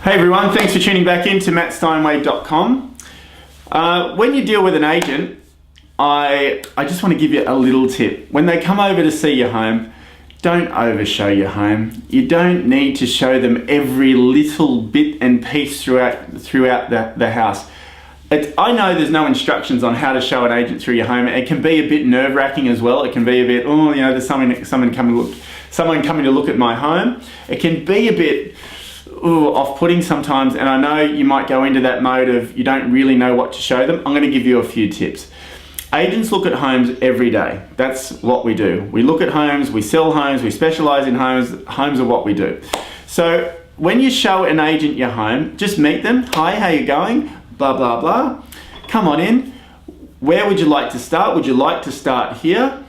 Hey everyone, thanks for tuning back in to mattsteinway.com. When you deal with an agent, I just want to give you a little tip. When they come over to see your home, don't overshow your home. You don't need to show them every little bit and piece throughout the house. I know there's no instructions on how to show an agent through your home. It can be a bit nerve-wracking as well. It can be a bit, there's someone coming to look at my home. It can be a bit off-putting sometimes, and I know you might go into that mode of you don't really know what to show them. I'm going to give you a few tips. Agents look at homes every day. That's what we do. We look at homes, we sell homes, we specialize in homes. Homes are what we do. So when you show an agent your home, just meet them. Hi, how you going? Blah, blah, blah. Come on in. Where would you like to start? Would you like to start here?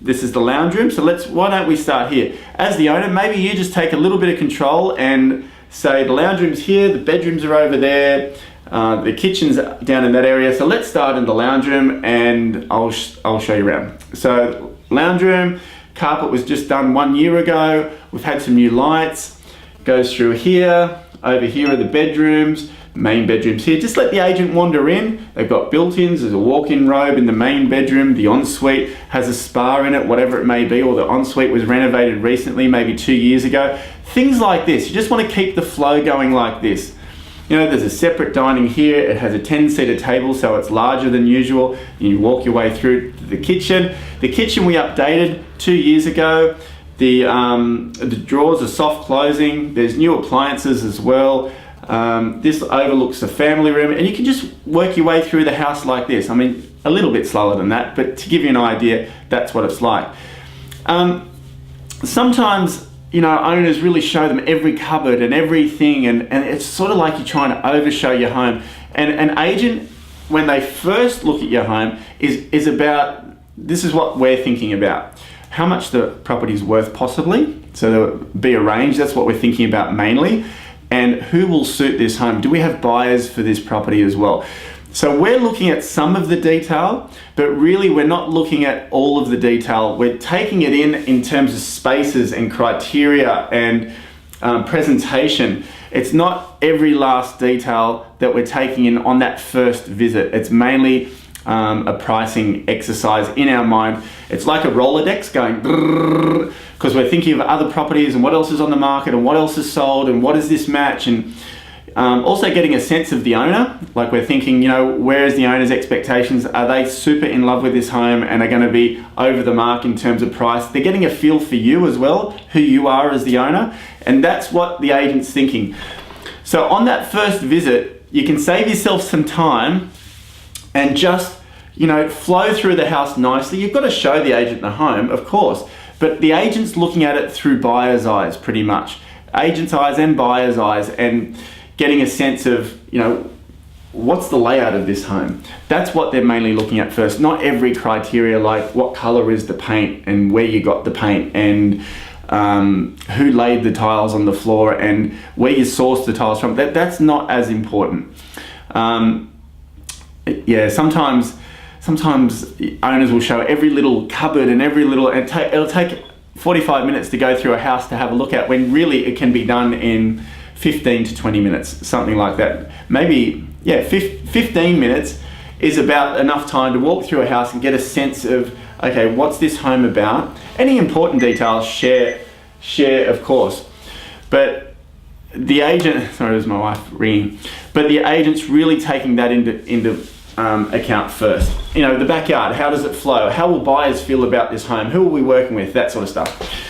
This is the lounge room, so why don't we start here? As the owner, maybe you just take a little bit of control and say the lounge room's here, the bedrooms are over there, the kitchen's down in that area. So let's start in the lounge room and I'll show you around. So lounge room, carpet was just done 1 year ago. We've had some new lights, goes through here. Over here are the bedrooms. Main bedrooms here. Just let the agent wander in. They've got built-ins. There's a walk-in robe in the main bedroom. The ensuite has a spa in it, whatever it may be, or the ensuite was renovated recently, maybe 2 years ago. Things like this. You just want to keep the flow going like this. There's a separate dining here. It has a 10-seater table, so it's larger than usual. You walk your way through to the kitchen. The kitchen we updated 2 years ago. The drawers are soft closing. There's new appliances as well. This overlooks the family room, and you can just work your way through the house like this. I mean, a little bit slower than that, but to give you an idea, that's what it's like. Sometimes, owners really show them every cupboard and everything, and it's sort of like you're trying to overshow your home. And an agent, when they first look at your home, is about, this is what we're thinking about. How much the property is worth possibly, so there'll be a range, that's what we're thinking about mainly. And who will suit this home? Do we have buyers for this property as well? So we're looking at some of the detail, but really we're not looking at all of the detail. We're taking it in terms of spaces and criteria and presentation. It's not every last detail that we're taking in on that first visit. It's mainly a pricing exercise in our mind. It's like a Rolodex going brrrr, because we're thinking of other properties and what else is on the market and what else is sold and what does this match, and also getting a sense of the owner. Like we're thinking, where is the owner's expectations? Are they super in love with this home and are going to be over the mark in terms of price? They're getting a feel for you as well, who you are as the owner, and that's what the agent's thinking. So on that first visit, you can save yourself some time and just flow through the house nicely. You've got to show the agent the home, of course, but the agent's looking at it through buyer's eyes pretty much. Agent's eyes and buyer's eyes, and getting a sense of, what's the layout of this home? That's what they're mainly looking at first. Not every criteria like what color is the paint and where you got the paint and who laid the tiles on the floor and where you sourced the tiles from. That's not as important. Sometimes owners will show every little cupboard and it'll take 45 minutes to go through a house to have a look at, when really it can be done in 15 to 20 minutes, something like that. Maybe, 15 minutes is about enough time to walk through a house and get a sense of, okay, what's this home about? Any important details, share of course. But the agent, sorry, it was my wife ringing, but the agent's really taking that into account first. The backyard, how does it flow? How will buyers feel about this home? Who will we be working with? That sort of stuff.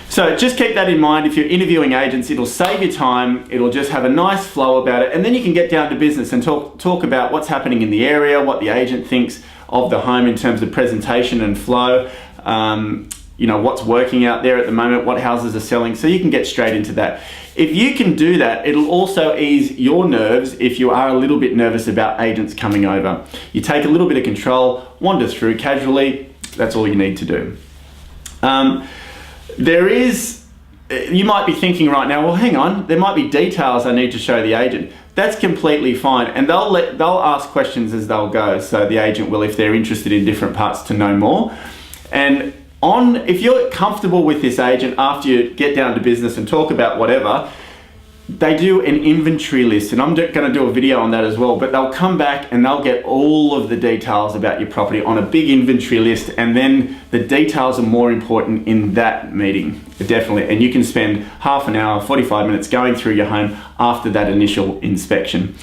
So just keep that in mind. If you're interviewing agents, it'll save you time. It'll just have a nice flow about it. And then you can get down to business and talk about what's happening in the area, what the agent thinks of the home in terms of presentation and flow. What's working out there at the moment, what houses are selling. So you can get straight into that. If you can do that, it'll also ease your nerves if you are a little bit nervous about agents coming over. You take a little bit of control, wander through casually. That's all you need to do. You might be thinking right now, well, hang on, there might be details I need to show the agent. That's completely fine. And they'll ask questions as they'll go. So the agent will, if they're interested in different parts, to know more. And if you're comfortable with this agent after you get down to business and talk about whatever, they do an inventory list, and I'm going to do a video on that as well, but they'll come back and they'll get all of the details about your property on a big inventory list, and then the details are more important in that meeting, definitely. And you can spend half an hour, 45 minutes going through your home after that initial inspection.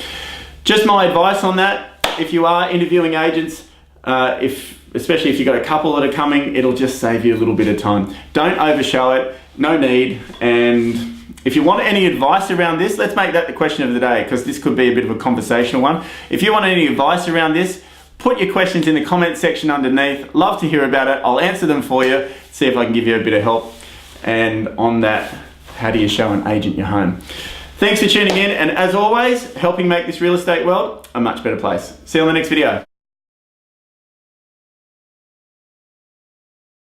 Just my advice on that, if you are interviewing agents, especially if you've got a couple that are coming, it'll just save you a little bit of time. Don't overshow it, no need. And if you want any advice around this, let's make that the question of the day, because this could be a bit of a conversational one. If you want any advice around this, put your questions in the comment section underneath. Love to hear about it. I'll answer them for you, see if I can give you a bit of help. And on that, how do you show an agent your home? Thanks for tuning in, and as always, helping make this real estate world a much better place. See you on the next video.